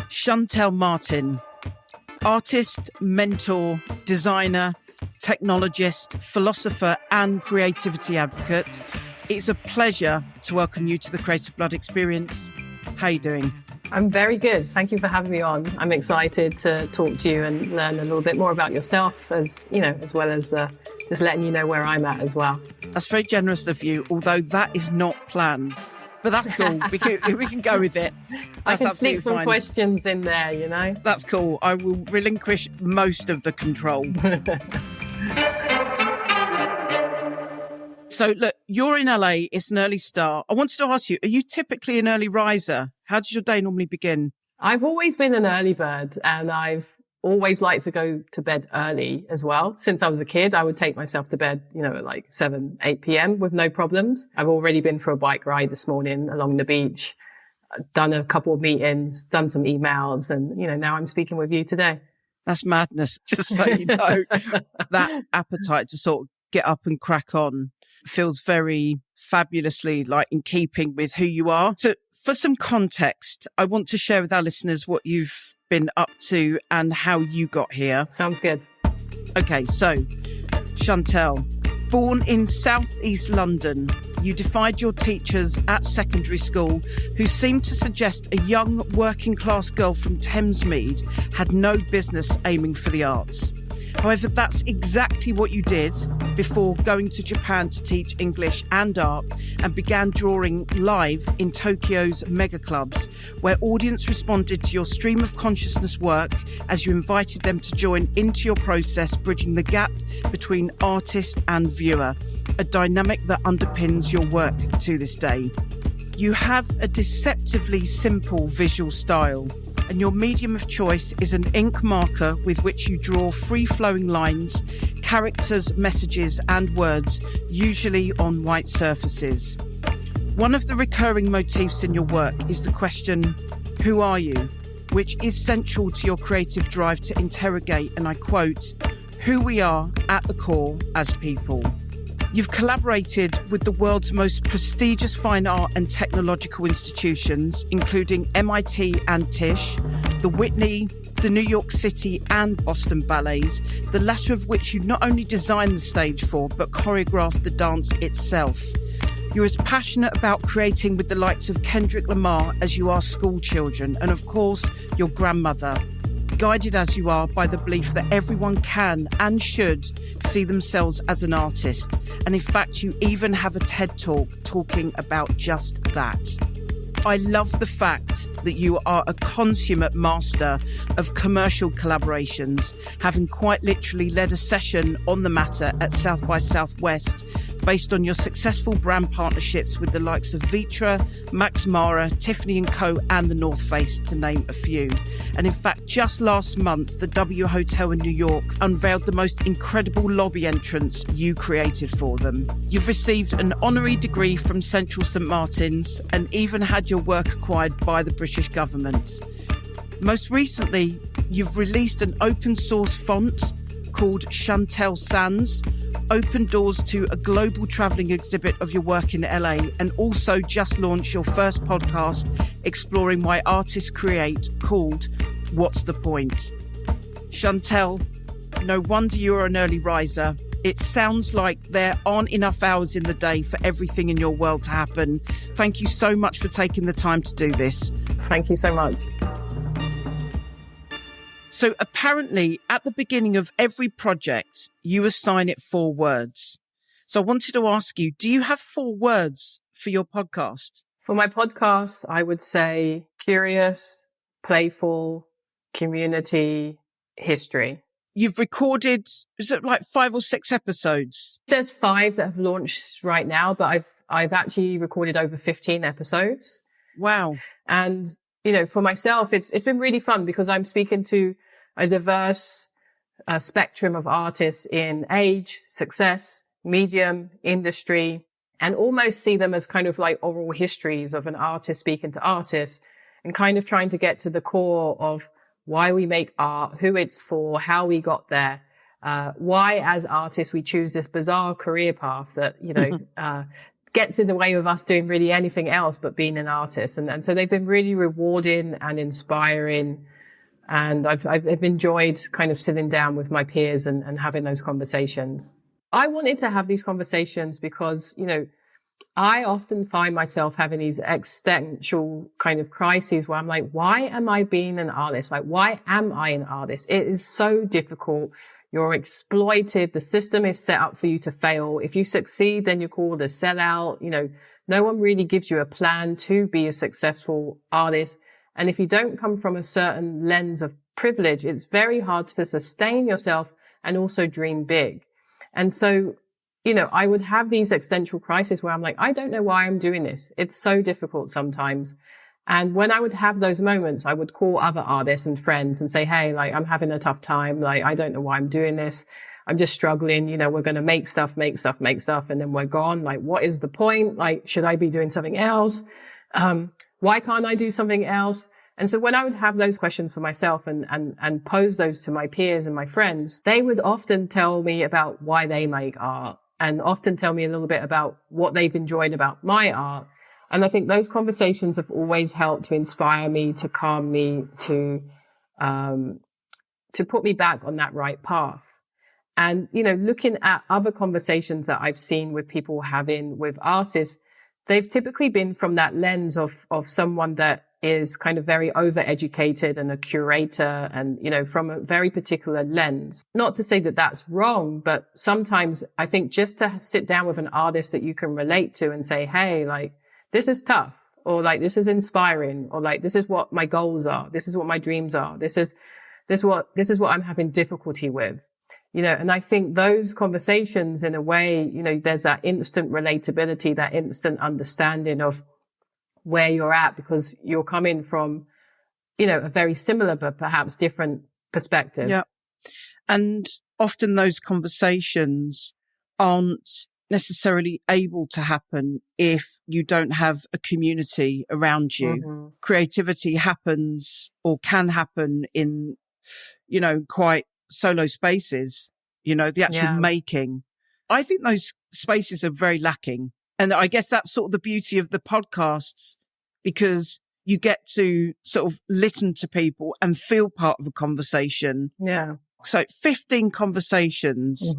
Shantell Martin, artist, mentor, designer, technologist, philosopher, and creativity advocate. It's a pleasure to welcome you to the Creative Blood Experience. How are you doing? I'm very good. Thank you for having me on. I'm excited to talk to you and learn a little bit more about yourself, as well as just letting you know where I'm at as well. That's very generous of you, although that is not planned. But that's cool. We can go with it. That's I can sneak some questions in there, you know. That's cool. I will relinquish most of the control. So look, you're in LA. It's an early start. I wanted to ask you, are you typically an early riser? How does your day normally begin? I've always been an early bird, and I've always liked to go to bed early as well. Since I was a kid, I would take myself to bed, at like 7, 8 p.m. with no problems. I've already been for a bike ride this morning along the beach, done a couple of meetings, done some emails, and, now I'm speaking with you today. That's madness. Just so you know, that appetite to sort of get up and crack on feels very fabulously in keeping with who you are. So for some context, I want to share with our listeners what you've been up to and how you got here. Sounds good. Okay, so Shantell, born in southeast London, you defied your teachers at secondary school who seemed to suggest a young working class girl from Thamesmead had no business aiming for the arts. However, that's exactly what you did before going to Japan to teach English and art and began drawing live in Tokyo's mega clubs, where audience responded to your stream of consciousness work as you invited them to join into your process, bridging the gap between artist and viewer, a dynamic that underpins your work to this day. You have a deceptively simple visual style, and your medium of choice is an ink marker with which you draw free-flowing lines, characters, messages, and words, usually on white surfaces. One of the recurring motifs in your work is the question, who are you? Which is central to your creative drive to interrogate, and I quote, who we are at the core as people. You've collaborated with the world's most prestigious fine art and technological institutions, including MIT and Tisch, the Whitney, the New York City and Boston Ballets, the latter of which you not only designed the stage for, but choreographed the dance itself. You're as passionate about creating with the likes of Kendrick Lamar as you are school children, and of course, your grandmother. Guided as you are by the belief that everyone can and should see themselves as an artist. And in fact, you even have a TED Talk talking about just that. I love the fact that you are a consummate master of commercial collaborations, having quite literally led a session on the matter at South by Southwest based on your successful brand partnerships with the likes of Vitra, Max Mara, Tiffany and Co and the North Face, to name a few. And in fact, just last month, the W Hotel in New York unveiled the most incredible lobby entrance you created for them. You've received an honorary degree from Central St Martin's and even had your work acquired by the British government. Most recently, you've released an open source font called Shantell Sans, opened doors to a global travelling exhibit of your work in LA, and also just launched your first podcast exploring why artists create, called What's the Point? Shantell, no wonder you're an early riser. It sounds like there aren't enough hours in the day for everything in your world to happen. Thank you so much for taking the time to do this. Thank you so much. So apparently, at the beginning of every project, you assign it 4 words. So I wanted to ask you, do you have 4 words for your podcast? For my podcast, I would say curious, playful, community, history. You've recorded, is it like 5 or 6 episodes? There's 5 that have launched right now, but I've actually recorded over 15 episodes. Wow. And, for myself, it's been really fun because I'm speaking to a diverse spectrum of artists in age, success, medium, industry, and almost see them as kind of like oral histories of an artist speaking to artists and kind of trying to get to the core of why we make art, who it's for, how we got there, why as artists we choose this bizarre career path that, gets in the way of us doing really anything else but being an artist. And so they've been really rewarding and inspiring. And I've enjoyed kind of sitting down with my peers and having those conversations. I wanted to have these conversations because, you know, I often find myself having these existential kind of crises where I'm like, why am I being an artist? Like, why am I an artist? It is so difficult. You're exploited. The system is set up for you to fail. If you succeed, then you're called a sellout. You know, no one really gives you a plan to be a successful artist. And if you don't come from a certain lens of privilege, it's very hard to sustain yourself and also dream big. And so, you know, I would have these existential crises where I'm like, I don't know why I'm doing this. It's so difficult sometimes. And when I would have those moments, I would call other artists and friends and say, hey, like, I'm having a tough time. Like, I don't know why I'm doing this. I'm just struggling. You know, we're going to make stuff. And then we're gone. Like, what is the point? Like, should I be doing something else? Why can't I do something else? And so when I would have those questions for myself and pose those to my peers and my friends, they would often tell me about why they make art and often tell me a little bit about what they've enjoyed about my art. And I think those conversations have always helped to inspire me, to calm me, to put me back on that right path. And, you know, looking at other conversations that I've seen with people having with artists, they've typically been from that lens of someone that is kind of very overeducated and a curator and, you know, from a very particular lens. Not to say that that's wrong, but sometimes I think just to sit down with an artist that you can relate to and say, hey, like, this is tough, or like, this is inspiring, or like, this is what my goals are. This is what my dreams are. This is what I'm having difficulty with, you know, and I think those conversations in a way, you know, there's that instant relatability, that instant understanding of where you're at because you're coming from, you know, a very similar, but perhaps different perspective. Yeah. And often those conversations aren't necessarily able to happen if you don't have a community around you. Mm-hmm. Creativity happens or can happen in, you know, quite solo spaces, you know, the actual making. I think those spaces are very lacking. And I guess that's sort of the beauty of the podcasts, because you get to sort of listen to people and feel part of a conversation. Yeah. So 15 conversations,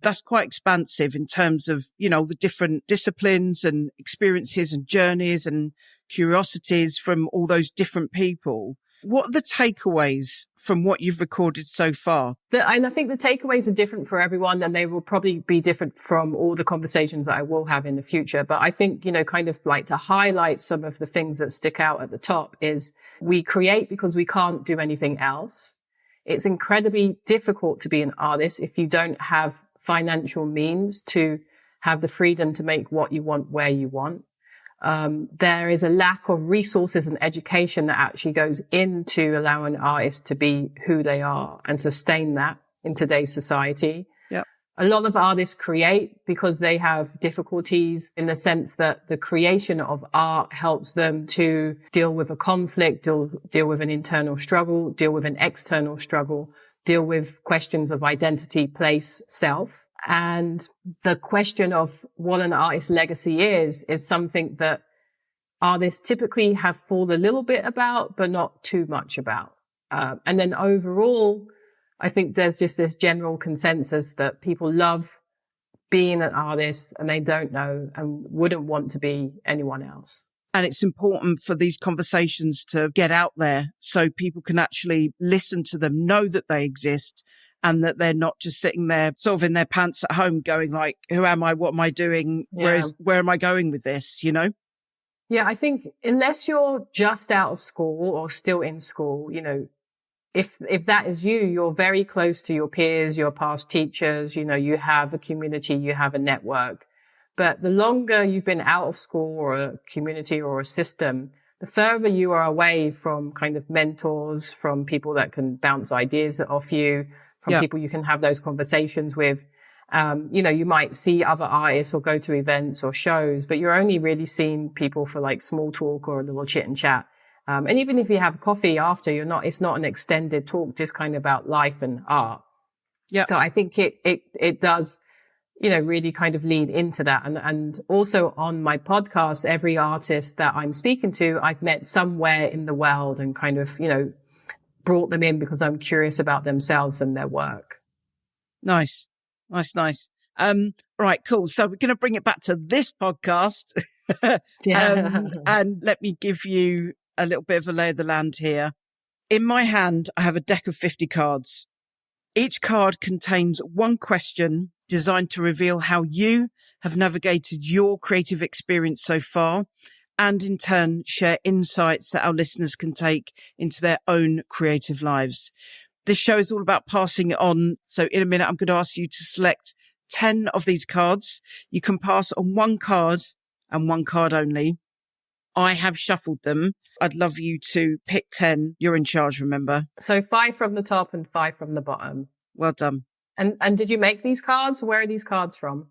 that's quite expansive in terms of, you know, the different disciplines and experiences and journeys and curiosities from all those different people. What are the takeaways from what you've recorded so far? And I think the takeaways are different for everyone, and they will probably be different from all the conversations that I will have in the future. But I think, you know, kind of like to highlight some of the things that stick out at the top is we create because we can't do anything else. It's incredibly difficult to be an artist if you don't have financial means to have the freedom to make what you want where you want. There is a lack of resources and education that actually goes into allowing artists to be who they are and sustain that in today's society. Yep. A lot of artists create because they have difficulties in the sense that the creation of art helps them to deal with a conflict, deal with an internal struggle, deal with an external struggle, deal with questions of identity, place, self. And the question of what an artist's legacy is something that artists typically have thought a little bit about, but not too much about. And then overall, I think there's just this general consensus that people love being an artist and they don't know and wouldn't want to be anyone else. And it's important for these conversations to get out there so people can actually listen to them, know that they exist, and that they're not just sitting there sort of in their pants at home going like, who am I? What am I doing? Yeah. Where am I going with this? You know? Yeah, I think unless you're just out of school or still in school, you know, if that is you, you're very close to your peers, your past teachers, you know, you have a community, you have a network. But the longer you've been out of school or a community or a system, the further you are away from kind of mentors, from people that can bounce ideas off you, from people you can have those conversations with. You know, you might see other artists or go to events or shows, but you're only really seeing people for like small talk or a little chit and chat. And even if you have coffee after, it's not an extended talk, just kind of about life and art. Yeah. So I think it does, really kind of lean into that. And also on my podcast, every artist that I'm speaking to, I've met somewhere in the world and kind of, brought them in because I'm curious about themselves and their work. Nice. Right, cool. So we're going to bring it back to this podcast. And let me give you a little bit of a lay of the land here. In my hand, I have a deck of 50 cards. Each card contains one question designed to reveal how you have navigated your creative experience so far, and in turn share insights that our listeners can take into their own creative lives. This show is all about passing it on. So in a minute, I'm going to ask you to select 10 of these cards. You can pass on one card and one card only. I have shuffled them. I'd love you to pick 10. You're in charge, remember? So 5 from the top and 5 from the bottom. Well done. And did you make these cards? Where are these cards from?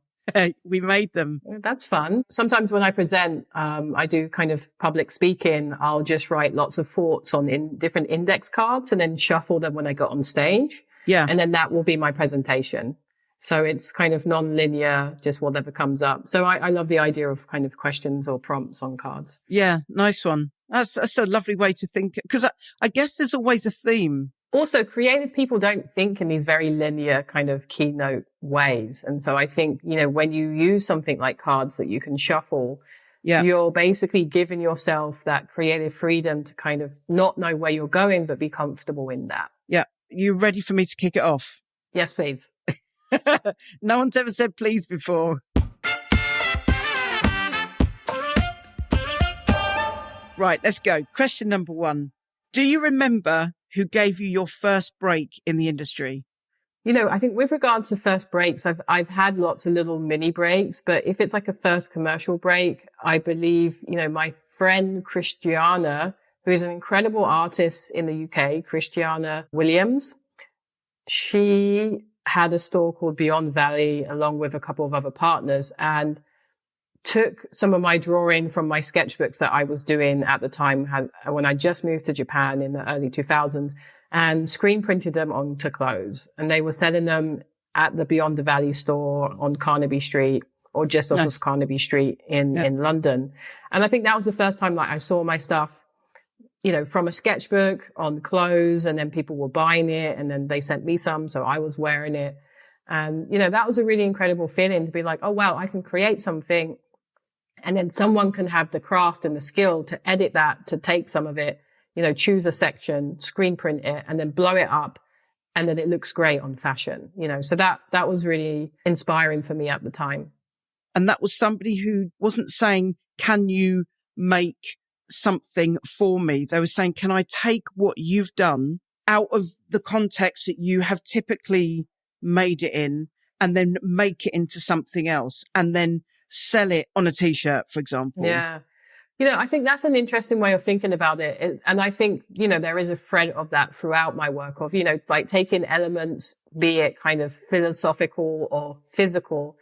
We made them. That's fun. Sometimes when I present, I do kind of public speaking. I'll just write lots of thoughts on different index cards and then shuffle them when I go on stage. Yeah. And then that will be my presentation. So it's kind of non-linear, just whatever comes up. So I love the idea of kind of questions or prompts on cards. Yeah, nice one. That's a lovely way to think, because I guess there's always a theme. Also, creative people don't think in these very linear kind of keynote ways. And so I think, when you use something like cards that you can shuffle, you're basically giving yourself that creative freedom to kind of not know where you're going, but be comfortable in that. Yeah. You ready for me to kick it off? Yes, please. No one's ever said please before. Right, let's go. Question number 1. Do you remember who gave you your first break in the industry? I think with regards to first breaks, I've had lots of little mini breaks, but if it's like a first commercial break, I believe, my friend Christiana, who is an incredible artist in the UK, Christiana Williams, she had a store called Beyond Valley along with a couple of other partners, and took some of my drawing from my sketchbooks that I was doing at the time when I just moved to Japan in the early 2000s, and screen printed them onto clothes. And they were selling them at the Beyond the Valley store on Carnaby Street, or just off of Carnaby Street in London. And I think that was the first time I saw my stuff, from a sketchbook on clothes, and then people were buying it, and then they sent me some, so I was wearing it. And, that was a really incredible feeling to be like, oh, wow, I can create something, and then someone can have the craft and the skill to edit that, to take some of it, choose a section, screen print it, and then blow it up, and then it looks great on fashion, so that was really inspiring for me at the time. And that was somebody who wasn't saying, can you make something for me? They were saying, can I take what you've done out of the context that you have typically made it in, and then make it into something else, and then sell it on a t-shirt, for example? Yeah. I think that's an interesting way of thinking about it. And I think, there is a thread of that throughout my work of, like taking elements, be it kind of philosophical or physical,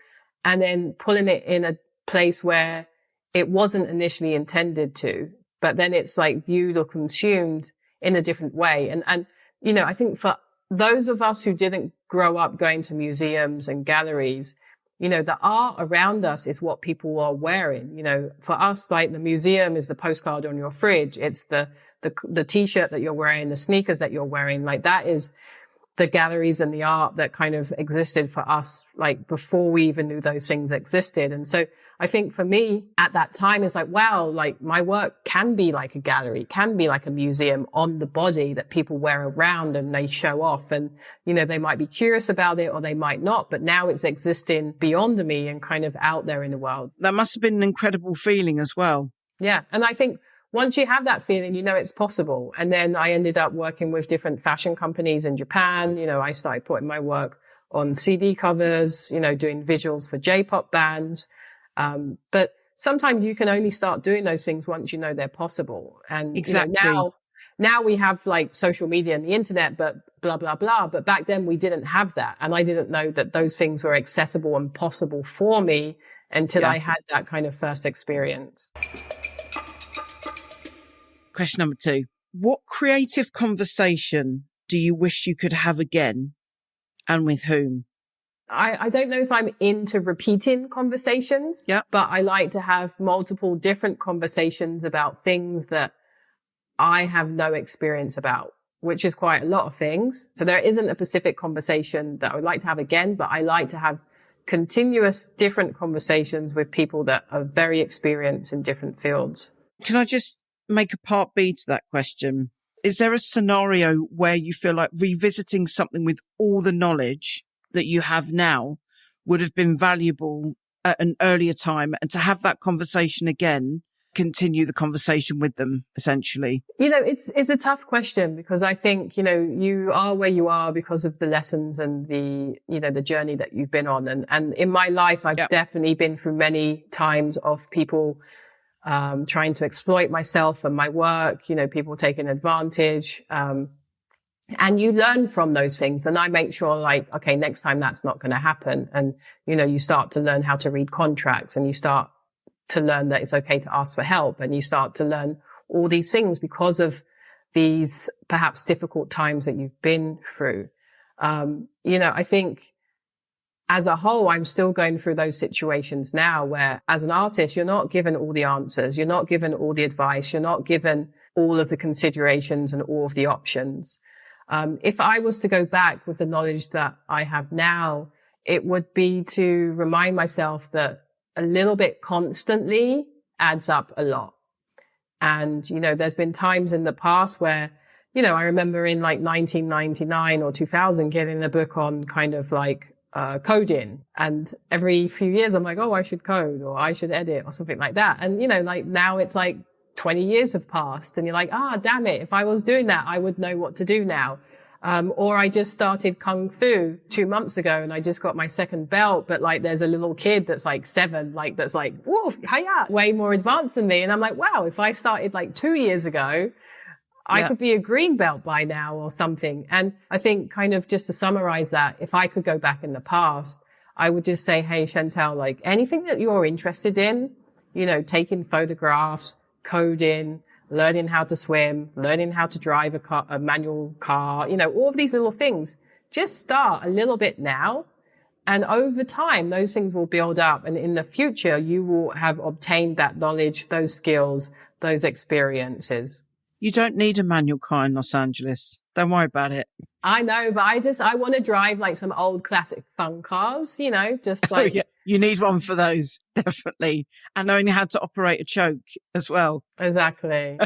and then pulling it in a place where it wasn't initially intended to, but then it's like viewed or consumed in a different way. And I think for those of us who didn't grow up going to museums and galleries, the art around us is what people are wearing. For us, like the museum is the postcard on your fridge. It's the t-shirt that you're wearing, the sneakers that you're wearing. Like that is the galleries and the art that kind of existed for us, like before we even knew those things existed. And so I think for me at that time, it's like, wow, like my work can be like a gallery, can be like a museum on the body that people wear around and they show off. And, they might be curious about it or they might not, but now it's existing beyond me and kind of out there in the world. That must have been an incredible feeling as well. Yeah. And I think once you have that feeling, it's possible. And then I ended up working with different fashion companies in Japan. I started putting my work on CD covers, doing visuals for J-pop bands. But sometimes you can only start doing those things once you know they're possible. And exactly. Now we have like social media and the internet, but blah, blah, blah. But back then we didn't have that. And I didn't know that those things were accessible and possible for me until I had that kind of first experience. Question number 2. What creative conversation do you wish you could have again, and with whom? I don't know if I'm into repeating conversations, but I like to have multiple different conversations about things that I have no experience about, which is quite a lot of things. So there isn't a specific conversation that I would like to have again, but I like to have continuous different conversations with people that are very experienced in different fields. Can I just make a part B to that question? Is there a scenario where you feel like revisiting something with all the knowledge that you have now would have been valuable at an earlier time, and to have that conversation again, continue the conversation with them, essentially? It's a tough question, because I think, you are where you are because of the lessons and the journey that you've been on. And in my life, I've definitely been through many times of people trying to exploit myself and my work, people taking advantage. And you learn from those things. And I make sure, like, okay, next time that's not going to happen. And, you start to learn how to read contracts, and you start to learn that it's okay to ask for help. And you start to learn all these things because of these perhaps difficult times that you've been through. I think as a whole, I'm still going through those situations now where, as an artist, you're not given all the answers. You're not given all the advice. You're not given all of the considerations and all of the options. If I was to go back with the knowledge that I have now, it would be to remind myself that a little bit constantly adds up a lot. And, there's been times in the past where, I remember in like 1999 or 2000 getting a book on kind of like coding. And every few years I'm like, oh, I should code, or I should edit, or something like that. And, like now it's like 20 years have passed, and you're like, damn it. If I was doing that, I would know what to do now. Or I just started Kung Fu 2 months ago, and I just got my second belt, but like there's a little kid that's like 7, like that's like, whoa, hiya, way more advanced than me. And I'm like, wow, if I started like 2 years ago, I could be a green belt by now or something. And I think, kind of just to summarize that, if I could go back in the past, I would just say, hey, Shantell, like anything that you're interested in, taking photographs, coding, learning how to swim, learning how to drive a manual car, all of these little things. Just start a little bit now. And over time, those things will build up. And in the future, you will have obtained that knowledge, those skills, those experiences. You don't need a manual car in Los Angeles. Don't worry about it. I know, but I want to drive like some old classic fun cars, just like. Oh, yeah. You need one for those, definitely. And knowing how to operate a choke as well. Exactly.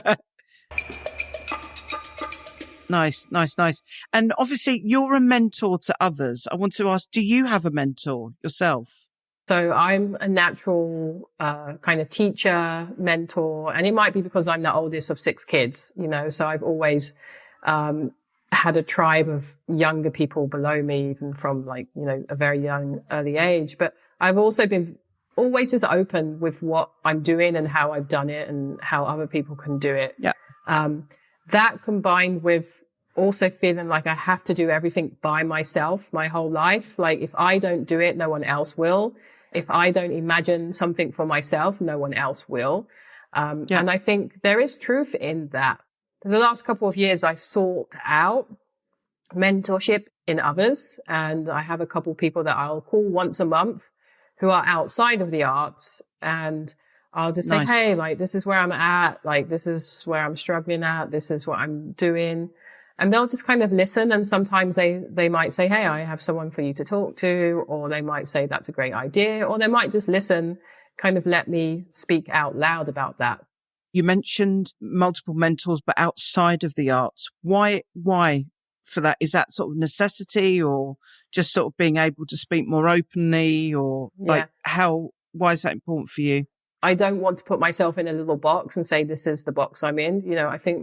Nice. And obviously you're a mentor to others. I want to ask, do you have a mentor yourself? So I'm a natural kind of teacher, mentor, and it might be because I'm the oldest of 6 kids, so I've always had a tribe of younger people below me, even from like, a very young, early age. But I've also been always just open with what I'm doing and how I've done it and how other people can do it. Yeah. That combined with also feeling like I have to do everything by myself my whole life. Like if I don't do it, no one else will. If I don't imagine something for myself, no one else will. And I think there is truth in that. For the last couple of years, I've sought out mentorship in others. And I have a couple of people that I'll call once a month who are outside of the arts. And I'll just say, hey, like, this is where I'm at. Like, this is where I'm struggling at. This is what I'm doing. And they'll just kind of listen. And sometimes they might say, hey, I have someone for you to talk to. Or they might say, that's a great idea. Or they might just listen, kind of let me speak out loud about that. You mentioned multiple mentors, but outside of the arts. Why for that? Is that sort of necessity, or just sort of being able to speak more openly, or like why is that important for you? I don't want to put myself in a little box and say, this is the box I'm in. I think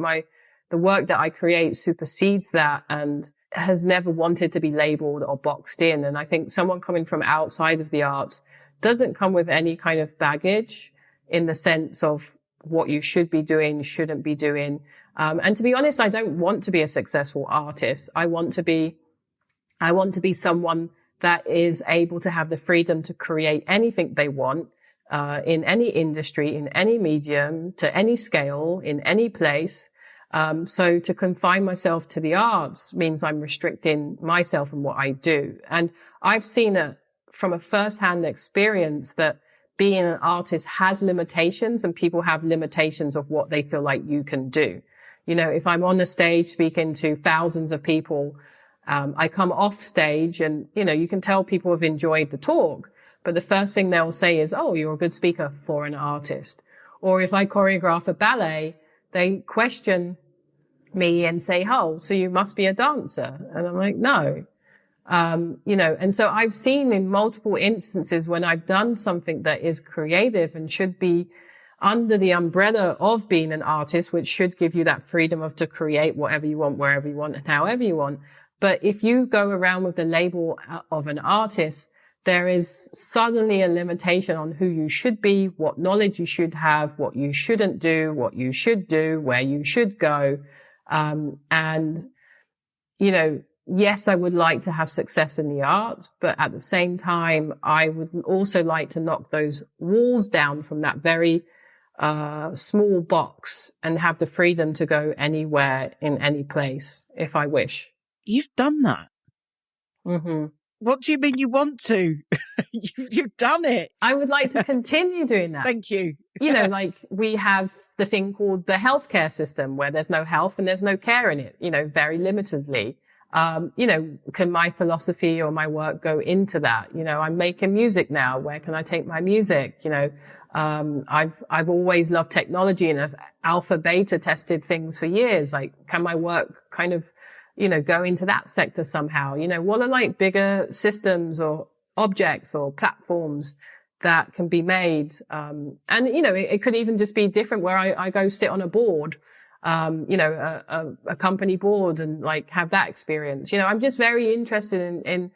the work that I create supersedes that and has never wanted to be labeled or boxed in. And I think someone coming from outside of the arts doesn't come with any kind of baggage in the sense of what you should be doing, shouldn't be doing. And to be honest, I don't want to be a successful artist. I want to be someone that is able to have the freedom to create anything they want, in any industry, in any medium, to any scale, in any place. So to confine myself to the arts means I'm restricting myself and what I do. And I've seen it from a first-hand experience that being an artist has limitations, and people have limitations of what they feel like you can do. You know, if I'm on the stage speaking to thousands of people, I come off stage and, you know, you can tell people have enjoyed the talk, but the first thing they'll say is, oh, you're a good speaker for an artist. Or if I choreograph a ballet, they question me and say, oh, so you must be a dancer. And I'm like, no. You know, and so I've seen in multiple instances when I've done something that is creative and should be under the umbrella of being an artist, which should give you that freedom of to create whatever you want, wherever you want, and however you want. But if you go around with the label of an artist, there is suddenly a limitation on who you should be, what knowledge you should have, what you shouldn't do, what you should do, where you should go. And, you know, yes, I would like to have success in the arts, but at the same time, I would also like to knock those walls down from that very small box and have the freedom to go anywhere in any place if I wish. You've done that. Mm-hmm. What do you mean you want to? You've done it. I would like to continue doing that. Thank you. You know, like we have the thing called the healthcare system where there's no health and there's no care in it, you know, very limitedly. You know, can my philosophy or my work go into that? You know, I'm making music now. Where can I take my music? You know, I've always loved technology and have alpha beta tested things for years. Like, can my work kind of, you know, go into that sector somehow? You know, what are like bigger systems or objects or platforms that can be made? And, you know, it could even just be different where I go sit on a board, you know, a company board and like have that experience. You know, I'm just very interested in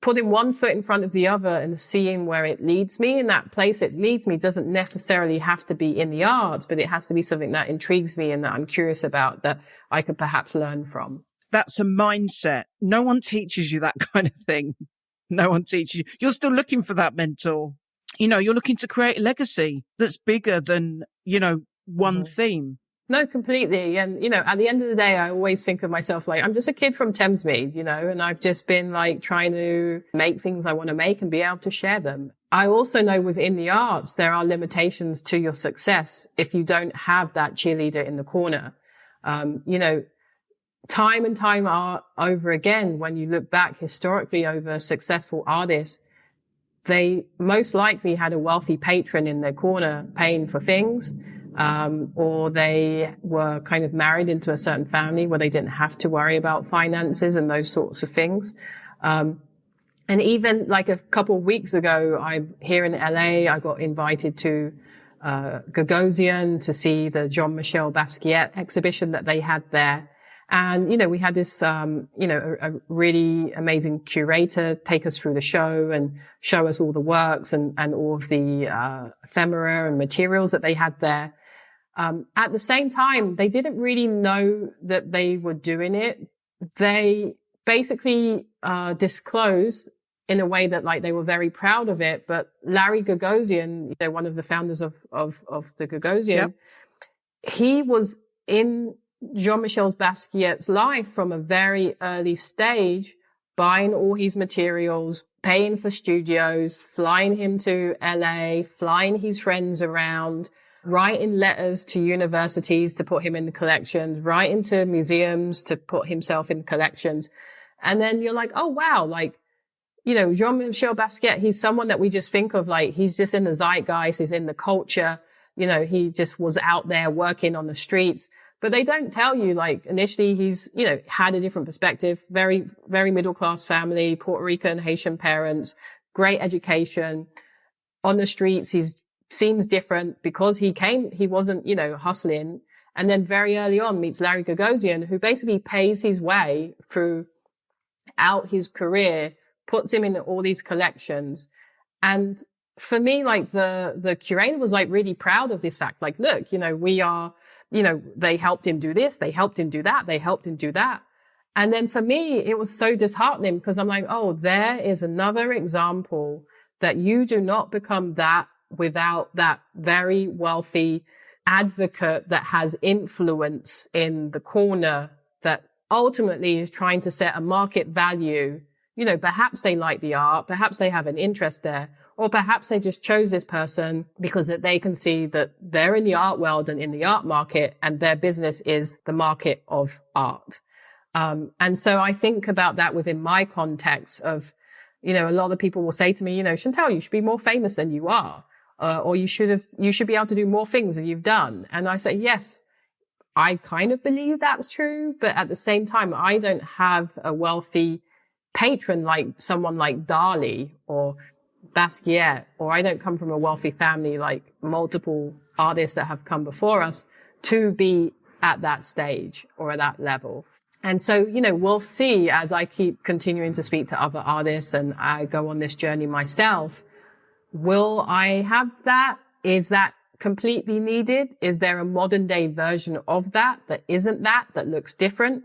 putting one foot in front of the other and seeing where it leads me. And that place it leads me doesn't necessarily have to be in the arts, but it has to be something that intrigues me and that I'm curious about, that I could perhaps learn from. That's a mindset. No one teaches you that kind of thing. No one teaches you. You're still looking for that mentor. You know, you're looking to create a legacy that's bigger than, you know, one theme. No, completely. And, you know, at the end of the day, I always think of myself like I'm just a kid from Thamesmead, you know, and I've just been like trying to make things I want to make and be able to share them. I also know within the arts, there are limitations to your success if you don't have that cheerleader in the corner. You know, time and time over again, when you look back historically over successful artists, they most likely had a wealthy patron in their corner paying for things. Or they were kind of married into a certain family where they didn't have to worry about finances and those sorts of things. And even like a couple of weeks ago, I'm here in LA, I got invited to Gagosian to see the Jean-Michel Basquiat exhibition that they had there. And, you know, we had this, you know, a really amazing curator take us through the show and show us all the works and all of the ephemera and materials that they had there. At the same time, they didn't really know that they were doing it. They basically disclosed in a way that like they were very proud of it. But Larry Gagosian, you know, one of the founders of the Gagosian, he was in Jean-Michel Basquiat's life from a very early stage, buying all his materials, paying for studios, flying him to LA, flying his friends around, writing letters to universities to put him in the collections, writing to museums to put himself in collections. And then you're like, oh, wow, like, you know, Jean-Michel Basquiat, he's someone that we just think of like he's just in the zeitgeist, he's in the culture, you know, he just was out there working on the streets. But they don't tell you, like, initially he's, you know, had a different perspective, very, very middle-class family, Puerto Rican, Haitian parents, great education. On the streets, he seems different because he wasn't, you know, hustling. And then very early on meets Larry Gagosian, who basically pays his way throughout his career, puts him in all these collections. And for me, like, the curator was, like, really proud of this fact. Like, look, you know, we are... You know, they helped him do this, they helped him do that, they helped him do that. And then for me, it was so disheartening because I'm like, oh, there is another example that you do not become that without that very wealthy advocate that has influence in the corner that ultimately is trying to set a market value. You know, perhaps they like the art, perhaps they have an interest there, or perhaps they just chose this person because that they can see that they're in the art world and in the art market, and their business is the market of art. And so I think about that within my context of, you know, a lot of people will say to me, you know, Shantell, you should be more famous than you are, or you should be able to do more things than you've done. And I say, yes, I kind of believe that's true, but at the same time, I don't have a wealthy patron like someone like Dali or Basquiat, or I don't come from a wealthy family like multiple artists that have come before us to be at that stage or at that level. And so, you know, we'll see as I keep continuing to speak to other artists and I go on this journey myself. Will I have that? Is that completely needed? Is there a modern day version of that isn't that looks different?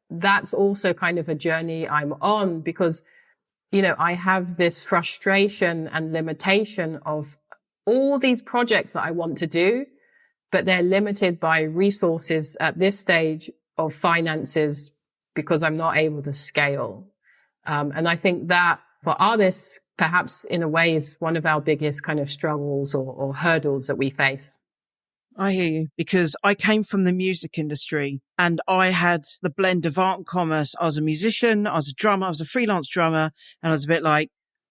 That's also kind of a journey I'm on because, you know, I have this frustration and limitation of all these projects that I want to do, but they're limited by resources at this stage of finances because I'm not able to scale. And I think that for artists, perhaps in a way is one of our biggest kind of struggles or hurdles that we face. I hear you, because I came from the music industry and I had the blend of art and commerce. I was a musician, I was a drummer, I was a freelance drummer, and I was a bit like,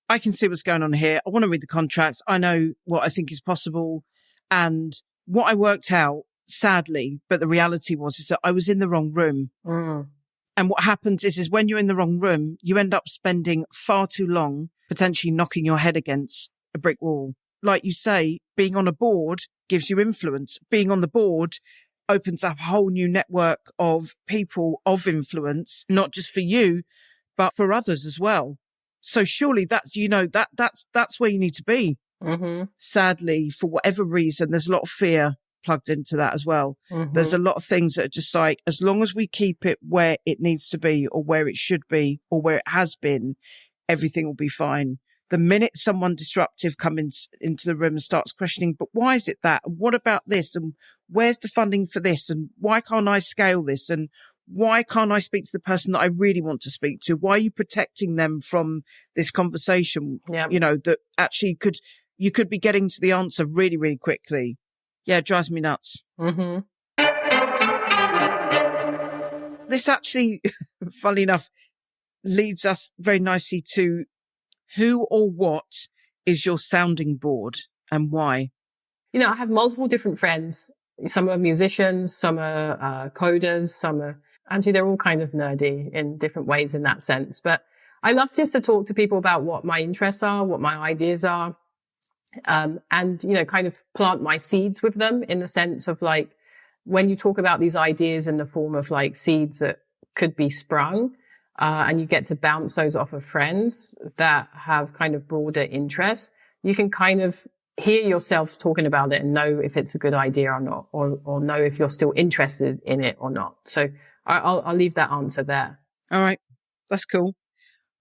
I can see what's going on here. I want to read the contracts. I know what I think is possible. And what I worked out, sadly, but the reality was, is that I was in the wrong room. And what happens is when you're in the wrong room, you end up spending far too long potentially knocking your head against a brick wall. Like you say, being on a board gives you influence. Being on the board opens up a whole new network of people of influence, not just for you, but for others as well. So surely that's, you know, that's where you need to be. Sadly, for whatever reason, there's a lot of fear plugged into that as well. There's a lot of things that are just like, as long as we keep it where it needs to be or where it should be or where it has been, everything will be fine. The minute someone disruptive comes into the room and starts questioning, but why is it that? And what about this? And where's the funding for this? And why can't I scale this? And why can't I speak to the person that I really want to speak to? Why are you protecting them from this conversation? Yeah. You know, that actually you could be getting to the answer really, really quickly. Yeah, it drives me nuts. This actually, funnily enough, leads us very nicely to who or what is your sounding board and why? You know, I have multiple different friends. Some are musicians, some are coders, some are, actually they're all kind of nerdy in different ways in that sense. But I love just to talk to people about what my interests are, what my ideas are, and, you know, kind of plant my seeds with them in the sense of like, when you talk about these ideas in the form of like seeds that could be sprung, and you get to bounce those off of friends that have kind of broader interests, you can kind of hear yourself talking about it and know if it's a good idea or not, or know if you're still interested in it or not. So I'll leave that answer there. All right. That's cool.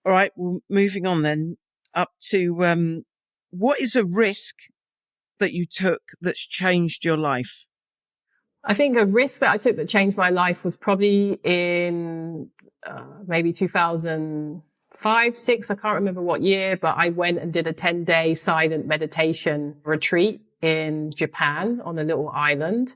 All right. Well, moving on then up to, what is a risk that you took that's changed your life? I think a risk that I took that changed my life was probably in maybe 2005, 6. I can't remember what year, but I went and did a 10-day silent meditation retreat in Japan on a little island.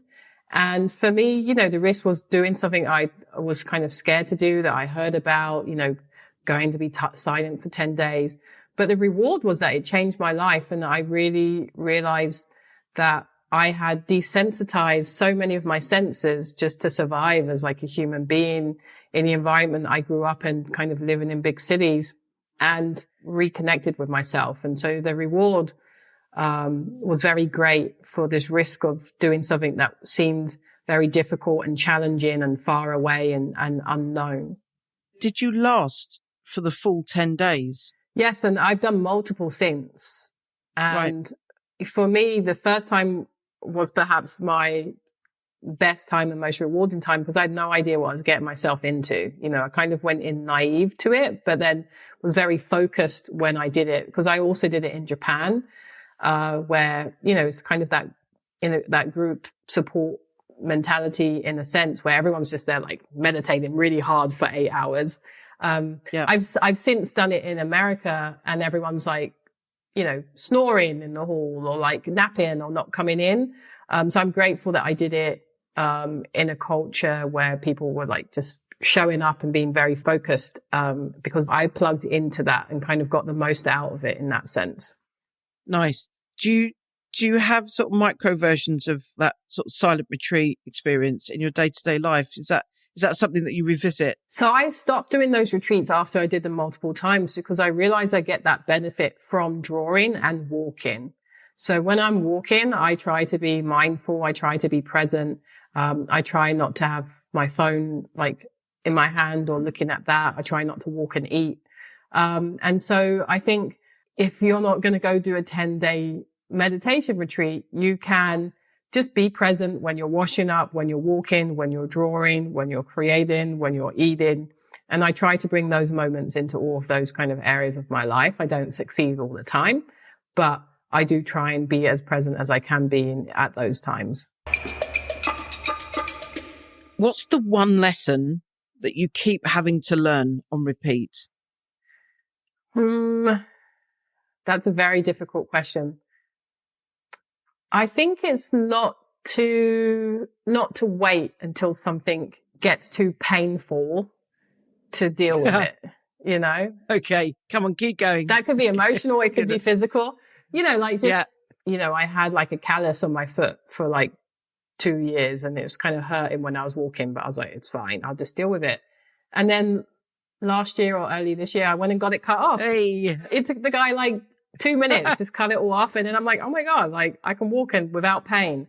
And for me, you know, the risk was doing something I was kind of scared to do, that I heard about, you know, going to be silent for 10 days. But the reward was that it changed my life. And I really realized that I had desensitized so many of my senses just to survive as like a human being in the environment I grew up in, kind of living in big cities, and reconnected with myself. And so the reward was very great for this risk of doing something that seemed very difficult and challenging and far away and unknown. Did you last for the full 10 days? Yes, and I've done multiple since. And for me, the first time was perhaps my best time and most rewarding time because I had no idea what I was getting myself into. You know, I kind of went in naive to it, but then was very focused when I did it, because I also did it in Japan, where, you know, it's kind of that that group support mentality in a sense where everyone's just there like meditating really hard for 8 hours. I've since done it in America and everyone's like, snoring in the hall or like napping or not coming in. So I'm grateful that I did it, in a culture where people were like just showing up and being very focused, because I plugged into that and kind of got the most out of it in that sense. Nice. Do you have sort of micro versions of that sort of silent retreat experience in your day-to-day life? Is that something that you revisit? So I stopped doing those retreats after I did them multiple times because I realized I get that benefit from drawing and walking. So when I'm walking, I try to be mindful. I try to be present. I try not to have my phone like in my hand or looking at that. I try not to walk and eat. And so I think if you're not going to go do a 10-day meditation retreat, you can just be present when you're washing up, when you're walking, when you're drawing, when you're creating, when you're eating. And I try to bring those moments into all of those kind of areas of my life. I don't succeed all the time, but I do try and be as present as I can be at those times. What's the one lesson that you keep having to learn on repeat? That's a very difficult question. I think it's not to wait until something gets too painful to deal with it, Okay, come on, keep going. That could be emotional. It could be physical, I had like a callus on my foot for like 2 years and it was kind of hurting when I was walking, but I was like, it's fine. I'll just deal with it. And then last year or early this year, I went and got it cut off. Hey. It took the guy like 2 minutes, just cut it all off. And then I'm like, oh my God, like I can walk in without pain.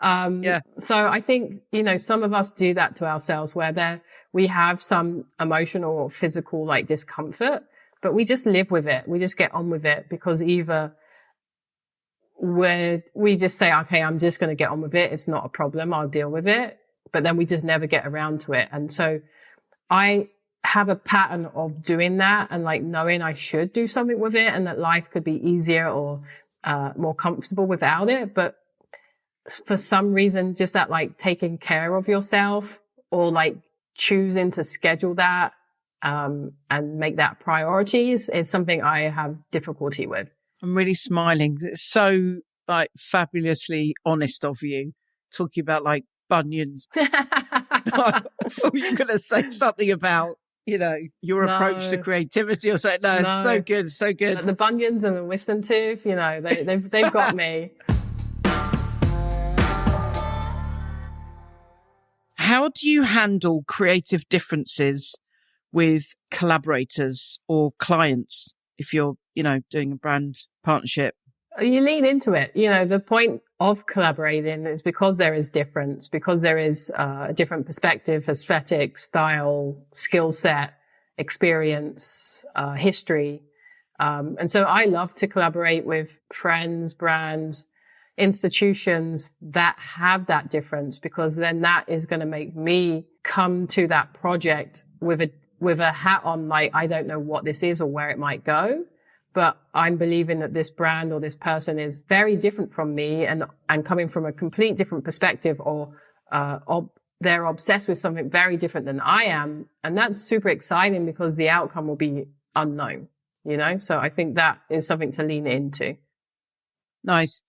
So I think, some of us do that to ourselves where we have some emotional or physical like discomfort, but we just live with it. We just get on with it because either we just say, okay, I'm just going to get on with it. It's not a problem. I'll deal with it. But then we just never get around to it. And so I have a pattern of doing that and like knowing I should do something with it and that life could be easier or more comfortable without it. But for some reason, just that like taking care of yourself or like choosing to schedule that and make that priority is something I have difficulty with. I'm really smiling. It's so like fabulously honest of you, talking about like bunions. I thought you were going to say something about, your approach to creativity or something. No, it's so good, so good. The bunions and the wisdom tooth, they've got me. How do you handle creative differences with collaborators or clients if you're, doing a brand partnership? You lean into it. The point of collaborating is because there is difference, because there is a different perspective, aesthetic, style, skill set, experience, history. And so I love to collaborate with friends, brands, institutions that have that difference, because then that is going to make me come to that project with a hat on, like, I don't know what this is or where it might go, but I'm believing that this brand or this person is very different from me and coming from a complete different perspective, or they're obsessed with something very different than I am. And that's super exciting because the outcome will be unknown, So I think that is something to lean into. Nice.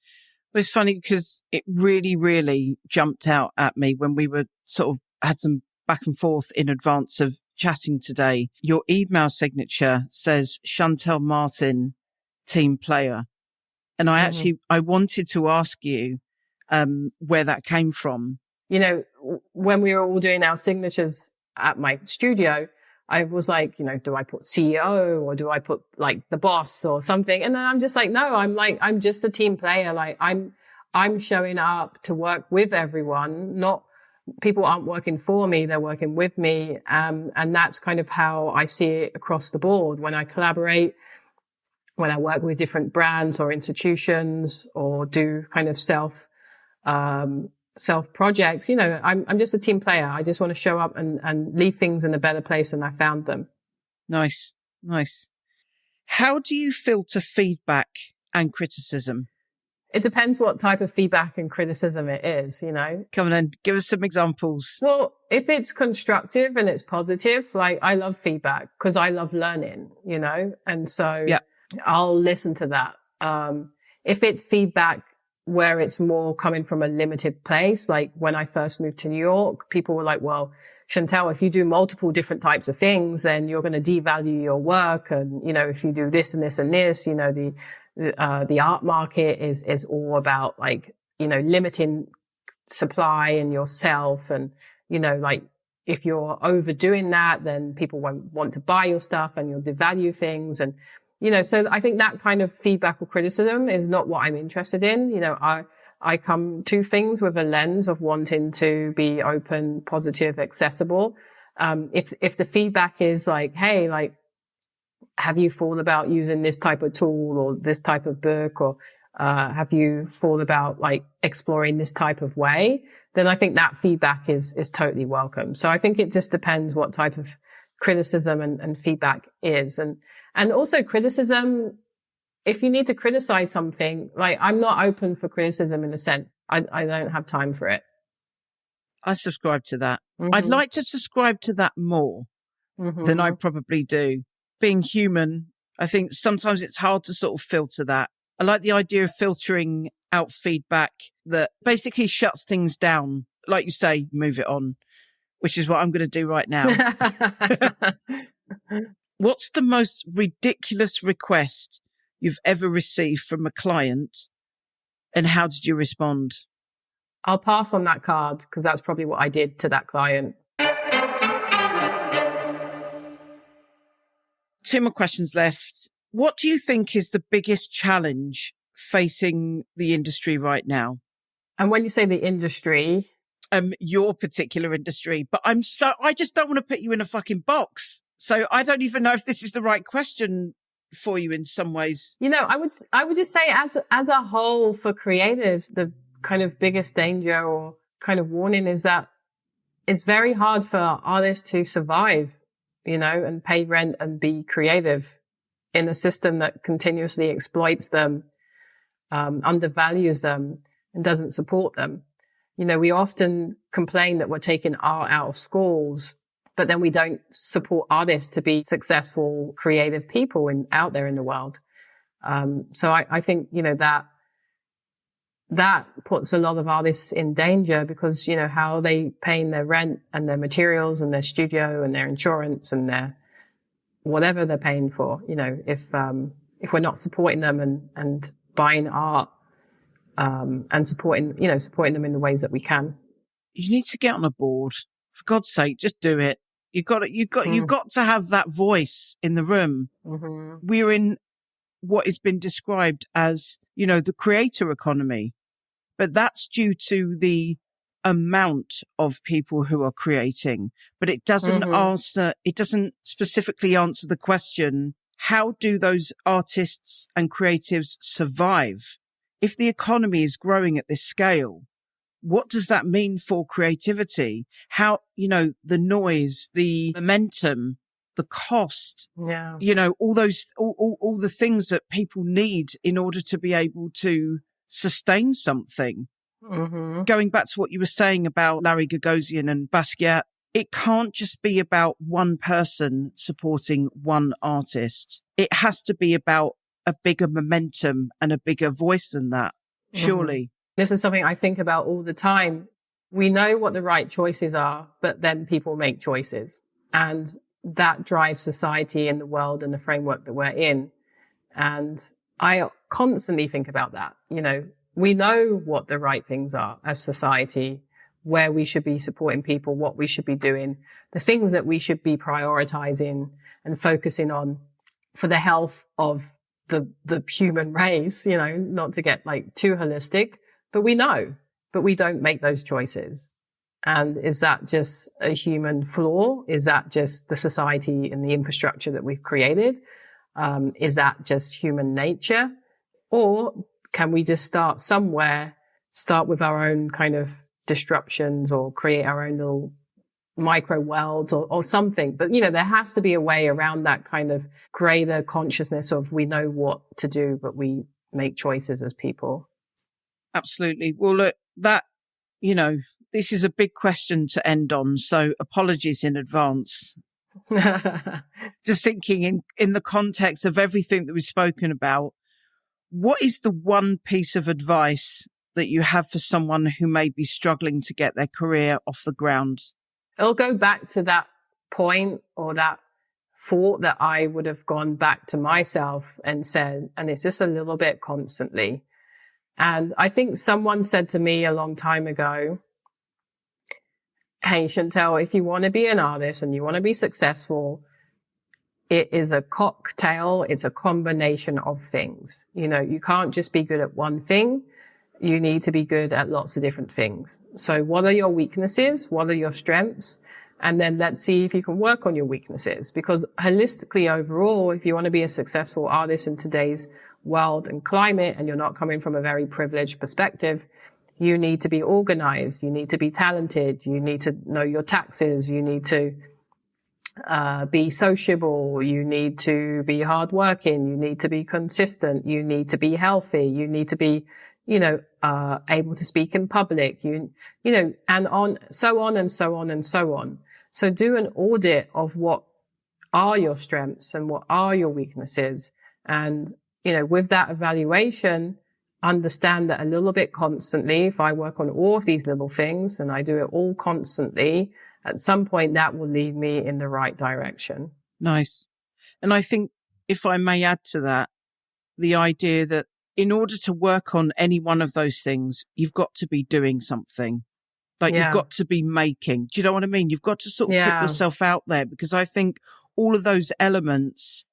Well, it's funny because it really, really jumped out at me when we were sort of had some back and forth in advance of chatting today. Your email signature says Shantell Martin, team player. And I wanted to ask you where that came from. When we were all doing our signatures at my studio, I was like, do I put CEO or do I put like the boss or something? And then I'm just like, no, I'm just a team player. Like I'm showing up to work with everyone, not people aren't working for me. They're working with me. And that's kind of how I see it across the board. When I collaborate, when I work with different brands or institutions or do kind of self projects, I'm just a team player. I just want to show up and leave things in a better place than I found them. Nice. How do you filter feedback and criticism? It depends what type of feedback and criticism it is, you know? Come on then, give us some examples. Well, if it's constructive and it's positive, like I love feedback because I love learning, you know? And so I'll listen to that. If it's feedback where it's more coming from a limited place, like when I first moved to New York, people were like, well, Shantell, if you do multiple different types of things, then you're going to devalue your work. And, you know, if you do this and this and this, you know, the art market is all about like, you know, limiting supply and yourself. And, you know, like if you're overdoing that, then people won't want to buy your stuff and you'll devalue things. And, you know, so I think that kind of feedback or criticism is not what I'm interested in. You know, I come to things with a lens of wanting to be open, positive, accessible. If the feedback is like, hey, like, have you thought about using this type of tool or this type of book, or have you thought about like exploring this type of way? Then I think that feedback is totally welcome. So I think it just depends what type of criticism and feedback is. And also criticism, if you need to criticize something, like I'm not open for criticism in a sense. I don't have time for it. I subscribe to that. I'd like to subscribe to that more than I probably do. Being human, I think sometimes it's hard to sort of filter that. I like the idea of filtering out feedback that basically shuts things down. Like you say, move it on, which is what I'm going to do right now. What's the most ridiculous request you've ever received from a client, and how did you respond? I'll pass on that card because that's probably what I did to that client. 2 more questions left. What do you think is the biggest challenge facing the industry right now? And when you say the industry, your particular industry, but I just don't want to put you in a fucking box. So I don't even know if this is the right question for you in some ways. You know, I would just say as a whole for creatives, the kind of biggest danger or kind of warning is that it's very hard for artists to survive, you know, and pay rent and be creative in a system that continuously exploits them, undervalues them, and doesn't support them. You know, we often complain that we're taking art out of schools, but then we don't support artists to be successful, creative people out there in the world. So I think, you know, that puts a lot of artists in danger because, you know, how are they paying their rent and their materials and their studio and their insurance and their whatever they're paying for, you know, if we're not supporting them and buying art, and supporting them in the ways that we can. You need to get on a board. For God's sake, just do it. You've got to have that voice in the room. Mm-hmm. We're in what has been described as, you know, the creator economy, but that's due to the amount of people who are creating, but it doesn't it doesn't specifically answer the question, how do those artists and creatives survive? If the economy is growing at this scale, what does that mean for creativity? How, you know, the noise, the momentum, the cost, you know, all the things that people need in order to be able to sustain something. Mm-hmm. Going back to what you were saying about Larry Gagosian and Basquiat, it can't just be about one person supporting one artist. It has to be about a bigger momentum and a bigger voice than that, surely. Mm-hmm. This is something I think about all the time. We know what the right choices are, but then people make choices. And that drives society and the world and the framework that we're in. And I constantly think about that. You know, we know what the right things are as society, where we should be supporting people, what we should be doing, the things that we should be prioritizing and focusing on for the health of the human race, you know, not to get like too holistic, but we know, but we don't make those choices. And is that just a human flaw? Is that just the society and the infrastructure that we've created? Is that just human nature? Or can we just start somewhere, start with our own kind of disruptions or create our own little micro worlds or something? But, you know, there has to be a way around that kind of greater consciousness of we know what to do, but we make choices as people. Absolutely. Well, look, this is a big question to end on. So apologies in advance. Just thinking in the context of everything that we've spoken about, what is the one piece of advice that you have for someone who may be struggling to get their career off the ground? It'll go back to that point or that thought that I would have gone back to myself and said, and it's just a little bit constantly. And I think someone said to me a long time ago, hey, Shantell, if you want to be an artist and you want to be successful, it is a cocktail. It's a combination of things. You can't just be good at one thing. You need to be good at lots of different things. So what are your weaknesses? What are your strengths? And then let's see if you can work on your weaknesses. Because holistically overall, if you want to be a successful artist in today's world and climate, and you're not coming from a very privileged perspective, you need to be organized. You need to be talented. You need to know your taxes. You need to be sociable. You need to be hardworking. You need to be consistent. You need to be healthy. You need to be, able to speak in public. And on, so on and so on and so on. So do an audit of what are your strengths and what are your weaknesses. And, with that evaluation, understand that a little bit constantly, if I work on all of these little things and I do it all constantly, at some point that will lead me in the right direction. Nice. And I think if I may add to that, the idea that in order to work on any one of those things, you've got to be doing something. You've got to be making. Do you know what I mean? You've got to sort of put yourself out there, because I think all of those elements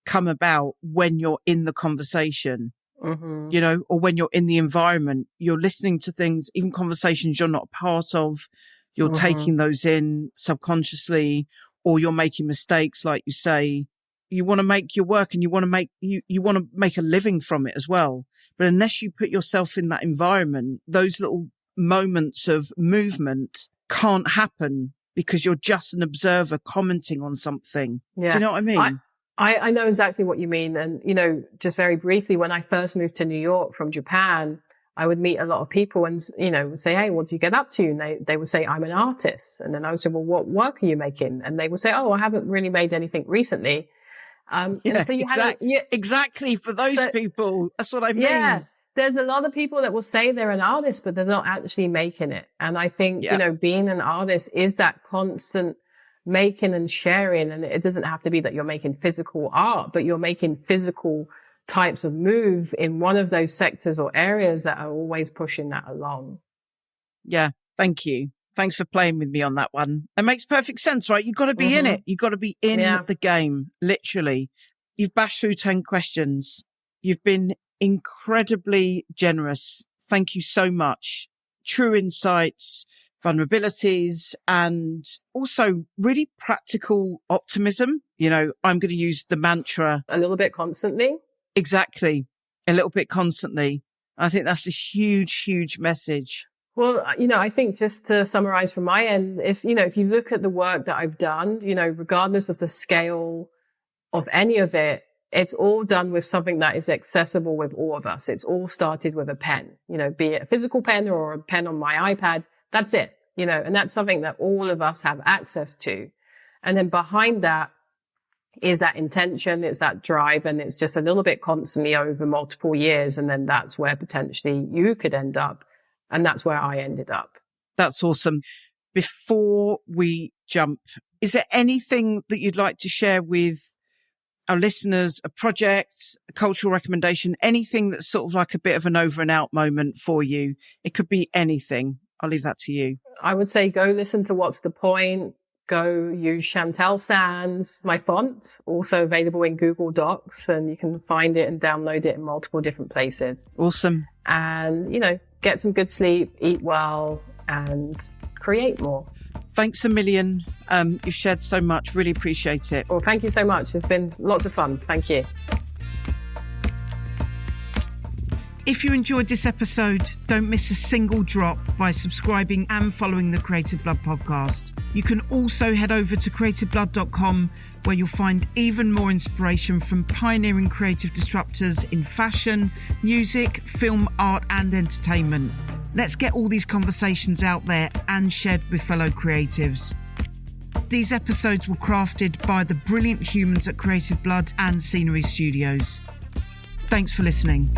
come about when you're in the conversation, or when you're in the environment, you're listening to things, even conversations you're not a part of, you're taking those in subconsciously, or you're making mistakes, like you say. You want to make your work and you want to make a living from it as well. But unless you put yourself in that environment, those little moments of movement can't happen, because you're just an observer commenting on something. Yeah. Do you know what I mean? I know exactly what you mean. And, just very briefly, when I first moved to New York from Japan, I would meet a lot of people and, would say, hey, what do you get up to? And they would say, I'm an artist. And then I would say, well, what work are you making? And they would say, oh, I haven't really made anything recently. And so you exactly for those people. That's what I mean. Yeah. There's a lot of people that will say they're an artist, but they're not actually making it. And I think, being an artist is that constant making and sharing. And it doesn't have to be that you're making physical art, but you're making physical types of move in one of those sectors or areas that are always pushing that along. Yeah. Thank you. Thanks for playing with me on that one. It makes perfect sense, right? You've got to be in it. You've got to be in the game, literally. You've bashed through 10 questions. You've been incredibly generous. Thank you so much. True insights, vulnerabilities, and also really practical optimism. I'm going to use the mantra. A little bit constantly. Exactly. A little bit constantly. I think that's a huge, huge message. Well, I think just to summarize from my end is, if you look at the work that I've done, regardless of the scale of any of it, it's all done with something that is accessible with all of us. It's all started with a pen, be it a physical pen or a pen on my iPad. That's it, and that's something that all of us have access to. And then behind that is that intention, it's that drive, and it's just a little bit constantly over multiple years. And then that's where potentially you could end up. And that's where I ended up. That's awesome. Before we jump, is there anything that you'd like to share with our listeners, a project, a cultural recommendation, anything that's sort of like a bit of an over and out moment for you? It could be anything. I'll leave that to you. I would say go listen to What's the Point. Go use Shantell Sans, my font, also available in Google Docs, and you can find it and download it in multiple different places. Awesome. And, get some good sleep, eat well, and create more. Thanks a million. You've shared so much. Really appreciate it. Well, thank you so much. It's been lots of fun. Thank you. If you enjoyed this episode, don't miss a single drop by subscribing and following the Creative Blood podcast. You can also head over to creativeblood.com, where you'll find even more inspiration from pioneering creative disruptors in fashion, music, film, art and entertainment. Let's get all these conversations out there and shared with fellow creatives. These episodes were crafted by the brilliant humans at Creative Blood and Scenery Studios. Thanks for listening.